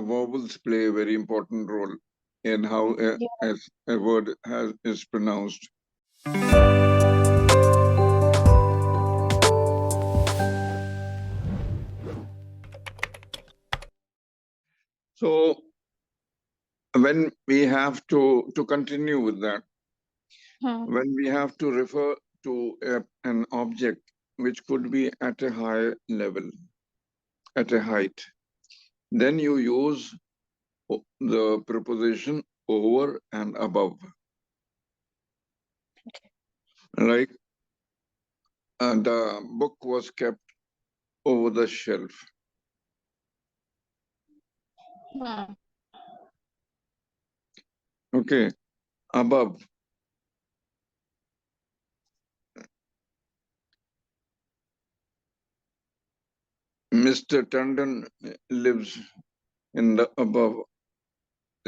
vowels play a very important role in how a word is pronounced. So when we have to continue with that, when we have to refer to an object which could be at a high level, at a height, then you use the preposition over and above. Like the book was kept over the shelf. Okay, above. Mr. Tandon lives in the above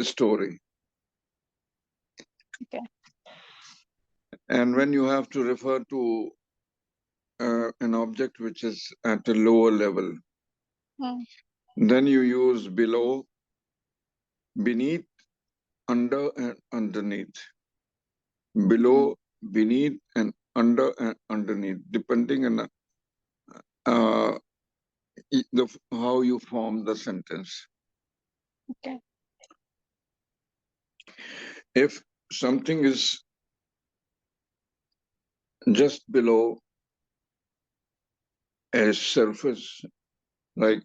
story. Okay. And when you have to refer to an object which is at a lower level, then you use below, beneath, under, and underneath. Below, beneath, and under and underneath, depending on how you form the sentence. Okay. If something is just below a surface, like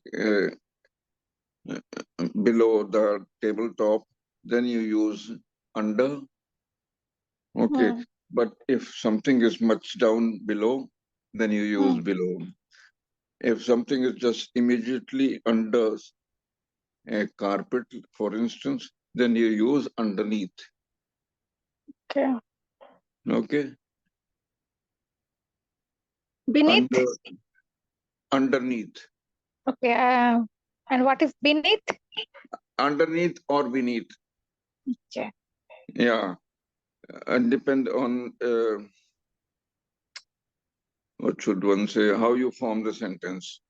below the tabletop, then you use under. Okay. But if something is much down below, then you use below. If something is just immediately under a carpet, for instance, then you use underneath. Okay. Okay. Beneath? Underneath. Okay. And what is beneath? Underneath or beneath. Okay. Yeah. And depend on what should one say, how you form the sentence.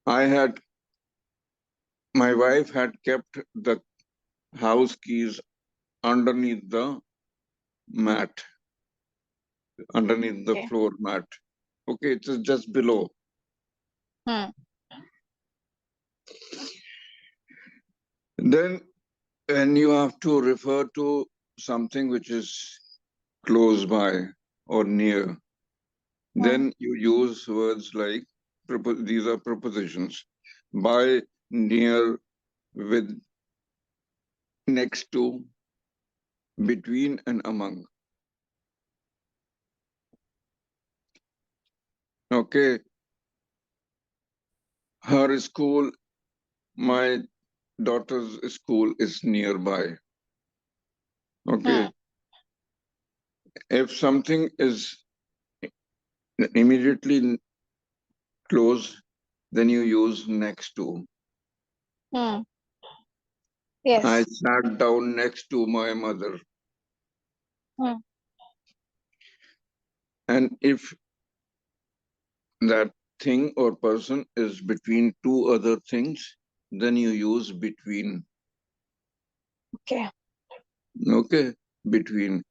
My wife had kept the house keys underneath the mat, underneath the floor mat. Okay, it is just below. Then when you have to refer to something which is close by or near, then you use words like, these are prepositions, by, near, with, next to, between, and among. Okay. Her school, my daughter's school is nearby. Okay. If something is immediately close, then you use next to. Yes. I sat down next to my mother. And if that thing or person is between two other things, then you use between. Okay. Okay, between.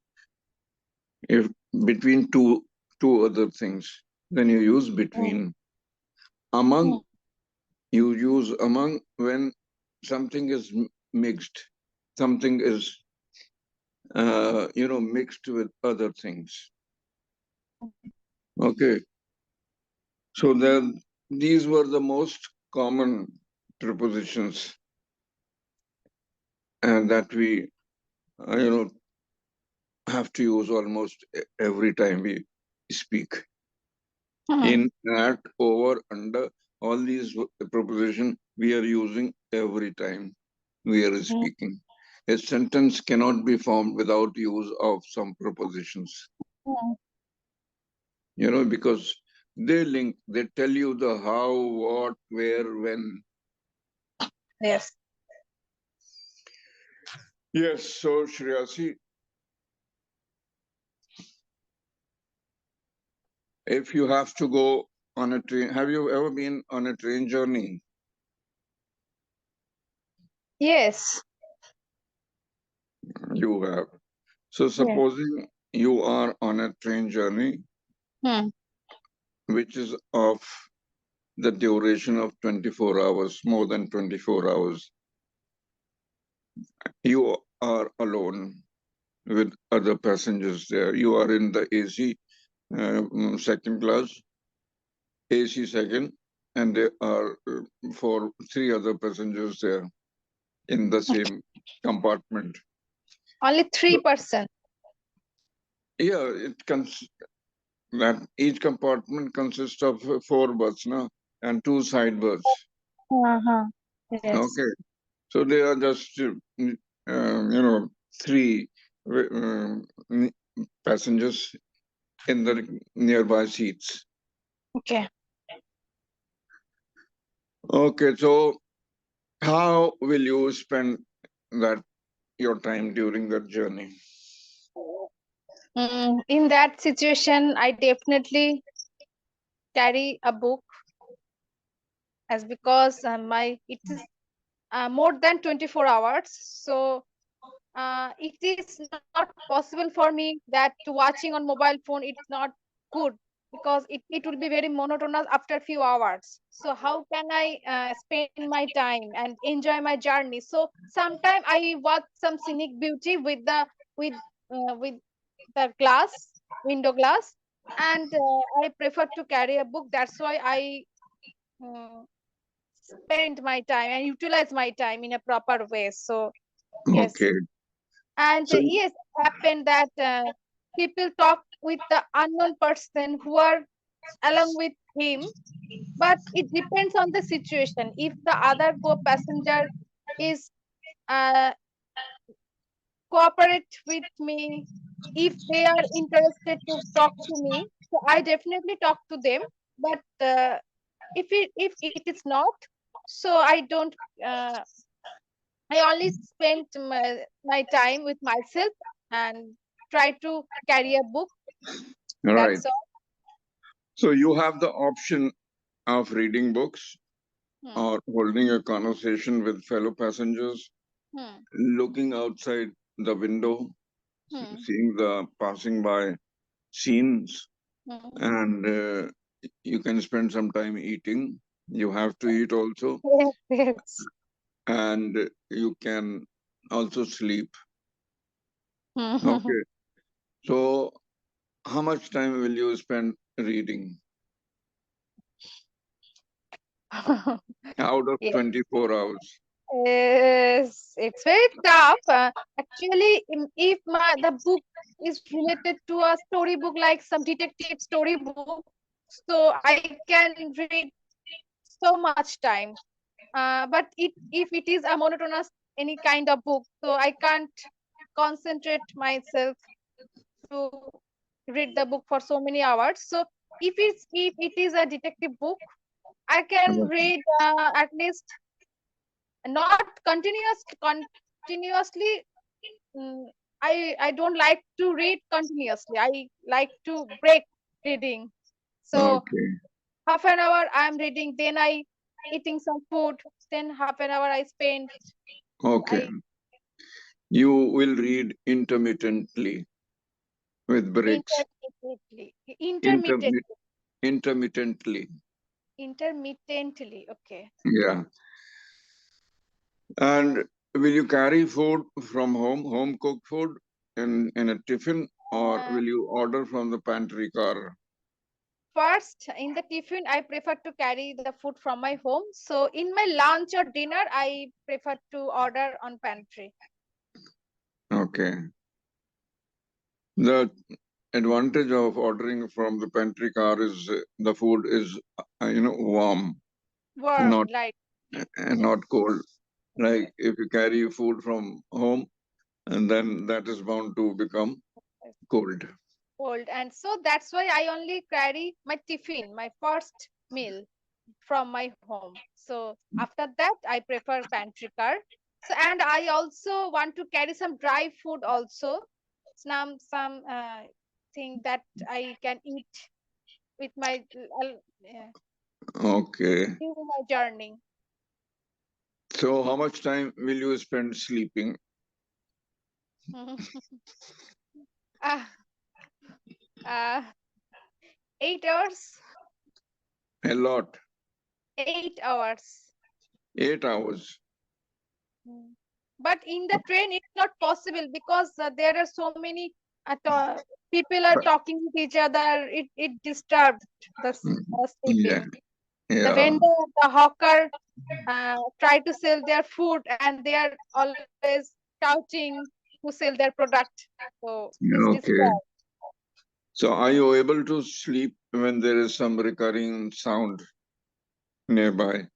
If between two other things, then you use between. Among, you use among when something is mixed, something is mixed with other things. Okay. So these were the most common prepositions and that we have to use almost every time we speak. In, at, over, under, all these prepositions we are using every time we are speaking. A sentence cannot be formed without use of some prepositions. Because they link, they tell you the how, what, where, when. Yes. Yes, so Shreyasi, if you have to go on a train? Have you ever been on a train journey? Yes. You have. So Yes. supposing you are on a train journey, which is of the duration of 24 hours, more than 24 hours, you are alone with other passengers there. You are in the AC second class, AC second, and there are three other passengers there in the same compartment. Only So, 3%. yeah, that each compartment consists of four berths, no, and two side berths. Uh-huh. Yes. Okay, so they are just three passengers in the nearby seats. Okay. Okay, so how will you spend that your time during that journey? In that situation, I definitely carry a book, as because my it is more than 24 hours. So it is not possible for me that watching on mobile phone, it's not good, because it will be very monotonous after few hours. So how can I spend my time and enjoy my journey? So sometime I watch some scenic beauty with the glass, window glass, and I prefer to carry a book. That's why I uh, spend my time and utilize my time in a proper way. So yes. Okay, And so yes, it happened that people talk with the unknown person who are along with him, but it depends on the situation. If the other co-passenger is uh, cooperate with me, if they are interested to talk to me, so I definitely talk to them. But if it is not, so I don't. Uh, I only spend my time with myself and try to carry a book. right. That's all. So you have the option of reading books Hmm. or holding a conversation with fellow passengers, Hmm. looking outside the window, Hmm. seeing the passing by scenes, Hmm. and you can spend some time eating. You have to eat also, Yes, yes. and you can also sleep. Hmm. Okay. So, how much time will you spend reading out of Yes. 24 hours? Yes, it's very tough. Actually, if the book is related to a storybook, like some detective storybook, so I can read so much time. But if it is a monotonous any kind of book, so I can't concentrate myself to read the book for so many hours. So if it is a detective book, I can Okay. read at least, not continuously. mm, I don't like to read continuously. I like to break reading. So Okay. half an hour I'm reading, then I eating some food, then half an hour I spend. Okay. I You will read intermittently with breaks. intermittently, Intermi- intermittently, intermittently. intermittently. Okay. Yeah. And will you carry food from home cooked food in a tiffin, or Uh, will you order from the pantry car? First, in the tiffin, I prefer to carry the food from my home. So in my lunch or dinner, I prefer to order on pantry. Okay. The advantage of ordering from the pantry car is the food is warm, Warm, not like not cold. Like if you carry food from home, and then that is bound to become cold. cold. And so that's why I only carry my tiffin, my first meal from my home. So after that, I prefer pantry car. So and I also want to carry some dry food also, some thing that I can eat with my Yeah. Okay. During my journey. So how much time will you spend sleeping? uh, uh, 8 hours. A lot. 8 hours. 8 hours. Mm. But in the train, it's not possible because there are so many people are But- talking with each other. It disturbed the Yeah. sleeping. The Yeah. vendor, the hawker try to sell their food and they are always shouting to sell their product. So it is Okay. disturbed. So are you able to sleep when there is some recurring sound nearby?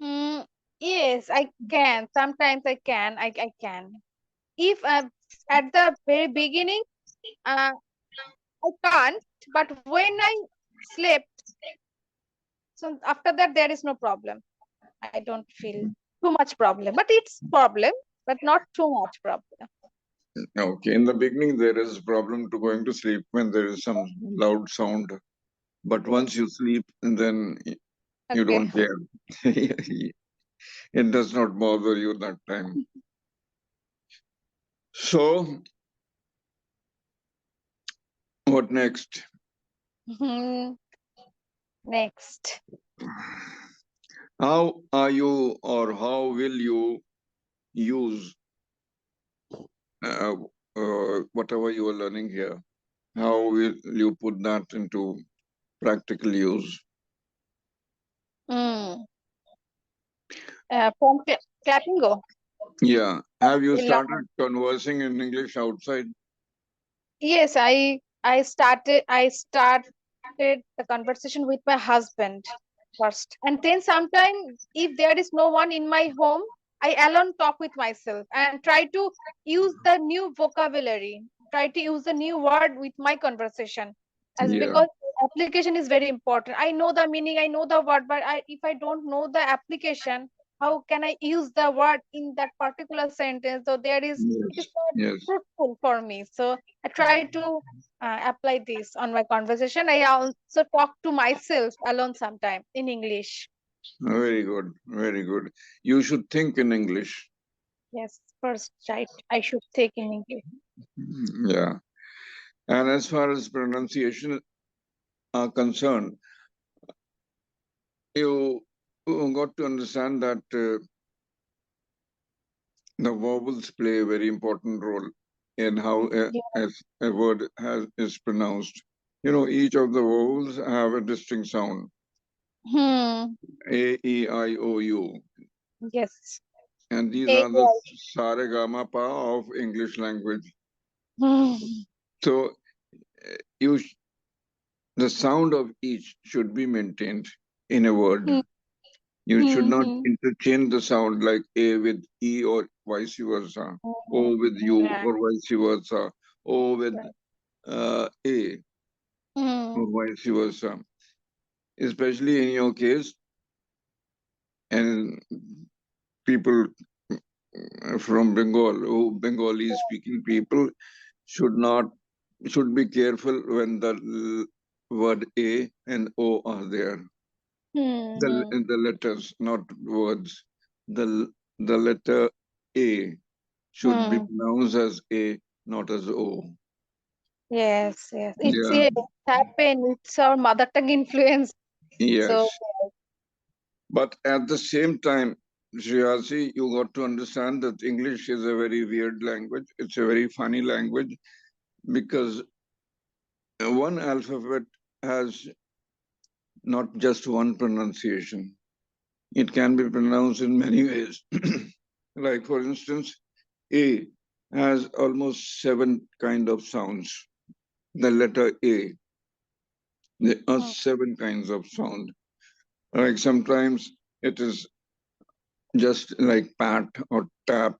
Mm, yes, I can. Sometimes I can. If at the very beginning, I can't. But when I slept, so after that there is no problem. I don't feel too much problem. But it's problem, but not too much problem. Okay. In the beginning, there is problem to going to sleep when there is some loud sound. But once Yes. you sleep, then you Okay. don't care. It does not bother you that time. So what next? Next. How are you or how will you use uh, whatever you are learning here? How will you put that into practical use? Mm. From Clapingo. Yeah. Have you We learn. started conversing in English outside? Yes, I started the conversation with my husband first. And then sometime if there is no one in my home, I alone talk with myself and try to use the new vocabulary, try to use the new word with my conversation. As Yeah. because application is very important. I know the meaning, I know the word, but if I don't know the application, how can I use the word in that particular sentence? So it is Yes. not Yes. fruitful for me. So I try to apply this on my conversation. I also talk to myself alone sometime in English. Very good. Very good. You should think in English. Yes, first I should take in English. Yeah. And as far as pronunciation are concerned, you got to understand that the vowels play a very important role in how Yeah. a word is pronounced. You know, each of the vowels have a distinct sound. Hmm. A, E, I, O, U. Yes. And these A, are the I. saragama pa of English language. Hmm. So you, the sound of each should be maintained in a word. Hmm. You should not Hmm. interchange the sound like A with E or vice versa, Hmm. O with U Right. or vice versa, O with Right. A Hmm. or vice versa. Especially in your case, and people from Bengal, who Bengali speaking people should be careful when the word A and O are there. Hmm. The letters, not words. The letter A should be Hmm. pronounced as A, not as O. Yes. Yes. It's Yeah, a happen. It's our mother tongue influence. So yes. But at the same time, Shriyazi, you got to understand that English is a very weird language. It's a very funny language because one alphabet has not just one pronunciation. It can be pronounced in many ways. Like, for instance, A has almost seven kind of sounds. The letter A, there are hmm. seven kinds of sound. Like sometimes it is just like pat or tap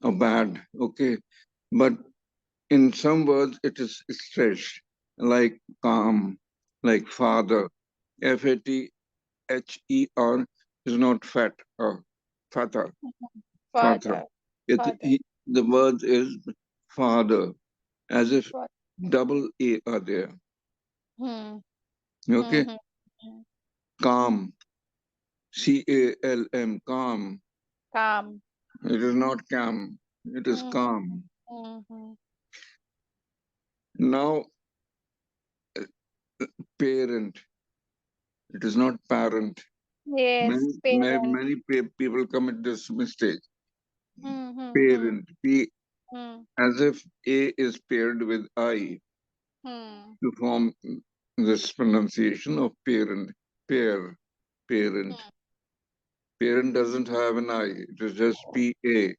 or bad, okay? But in some words, it is stretched, like calm, like father. Father is not fat, father, father. Father. Father. The word is father, as if Father. double A are there, Hmm. okay? Hmm. Calm. C-A-L-M. Calm. Calm. It is not calm. It is calm. Now, parent. It is not parent. Yes, parent. Many people commit this mistake. Parent. As if A is paired with I to form this pronunciation of parent. Parent. Parent doesn't have an I. It is just P-A.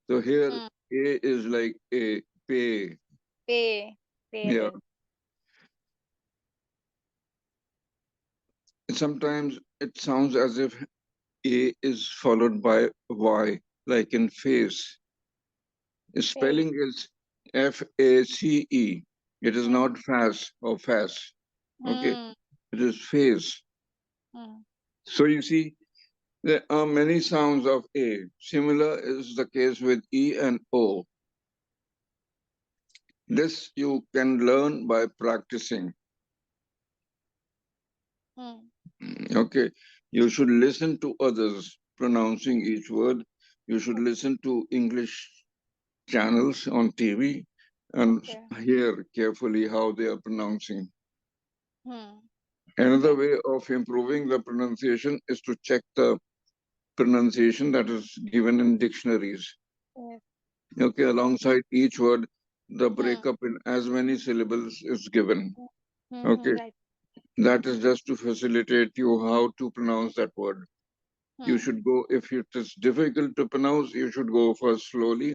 So here A is like a pay. Pay. Yeah. Parent. Sometimes it sounds as if A is followed by Y, like in face. Face. Spelling is F-A-C-E. It is not fast or fast. Okay. It is face. So you see, there are many sounds of A. Similar is the case with E and O. This you can learn by practicing. Okay. You should listen to others pronouncing each word. You should listen to English channels on TV and hear carefully how they are pronouncing. Another way of improving the pronunciation is to check the pronunciation that is given in dictionaries. Okay, alongside each word, the breakup in as many syllables is given. Okay, Right. that is just to facilitate you how to pronounce that word. You should go, if it is difficult to pronounce, you should go first slowly